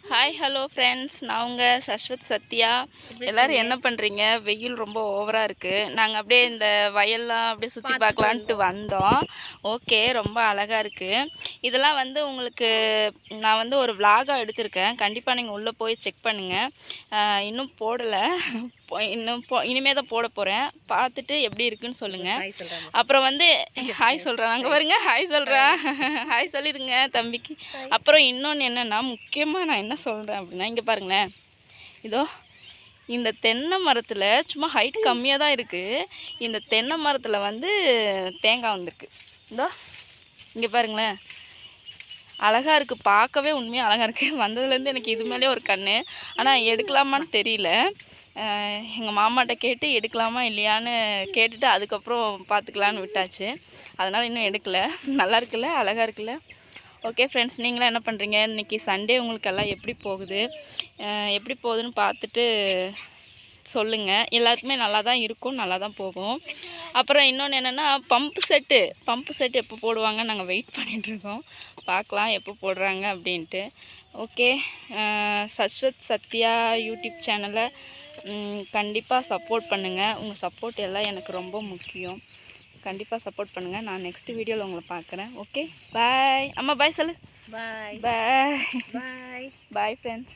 Hi hello friends, நான் உங்கள் சஸ்வத் சத்யா. எல்லோரும் என்ன பண்ணுறீங்க? வெயில் ரொம்ப ஓவராக இருக்குது. நாங்கள் அப்படியே இந்த வயல்லாம் அப்படியே சுற்றி பார்க்கலான்ட்டு வந்தோம். ஓகே, ரொம்ப அழகாக இருக்குது. இதெல்லாம் வந்து உங்களுக்கு நான் வந்து ஒரு விலாகாக எடுத்திருக்கேன். கண்டிப்பாக நீங்கள் உள்ளே போய் செக் பண்ணுங்கள். இன்னும் போடலை, இனிமே தான் போட போகிறேன். பார்த்துட்டு எப்படி இருக்குன்னு சொல்லுங்கள். அப்புறம் வந்து ஹாய் சொல்கிறேன், அங்கே வருங்க, ஹாய் சொல்கிறேன், ஹாய் சொல்லிடுங்க தம்பிக்கு. அப்புறம் இன்னொன்று என்னென்னா, முக்கியமாக நான் என்ன சொல்கிறேன் அப்படின்னா, இங்கே பாருங்களேன், இதோ இந்த தென்னை மரத்தில் சும்மா ஹைட் கம்மியாக தான் இருக்குது. இந்த தென்னை மரத்தில் வந்து தேங்காய் வந்திருக்கு. இதோ இங்கே பாருங்களேன், அழகாக இருக்குது, பார்க்கவே உண்மையாக அழகாக இருக்குது. வந்ததுலேருந்து எனக்கு இது மேலே ஒரு கண்ணு. ஆனால் எடுக்கலாமான்னு தெரியல. எங்கள் மாமாட்ட கேட்டு எடுக்கலாமா இல்லையான்னு கேட்டுட்டு அதுக்கப்புறம் பார்த்துக்கலான்னு விட்டாச்சு. அதனால் இன்னும் எடுக்கலை. நல்லா இருக்குல்ல, அழகாக இருக்குல்ல. ஓகே ஃப்ரெண்ட்ஸ், நீங்களாம் என்ன பண்ணுறீங்க? இன்றைக்கி சண்டே உங்களுக்கு எல்லாம் எப்படி போகுது, எப்படி போகுதுன்னு பார்த்துட்டு சொல்லுங்கள். எல்லாருக்குமே நல்லா தான் இருக்கும், நல்லா தான் போகும். அப்புறம் இன்னொன்று என்னென்னா, பம்பு செட்டு எப்போ போடுவாங்க, நாங்கள் வெயிட் பண்ணிகிட்ருக்கோம். பார்க்கலாம் எப்போ போடுறாங்க அப்படின்ட்டு. ஓகே, சஸ்வத் சத்யா யூடியூப் சேனலை கண்டிப்பாக சப்போர்ட் பண்ணுங்கள். உங்கள் சப்போர்ட் எல்லாம் எனக்கு ரொம்ப முக்கியம். கண்டிப்பாக சப்போர்ட் பண்ணுங்கள். நான் நெக்ஸ்ட் வீடியோவில் உங்களை பார்க்குறேன். ஓகே, பாய். அம்மா பாய் சொல்லு. பாய் பாய் பாய் பாய் ஃப்ரெண்ட்ஸ்.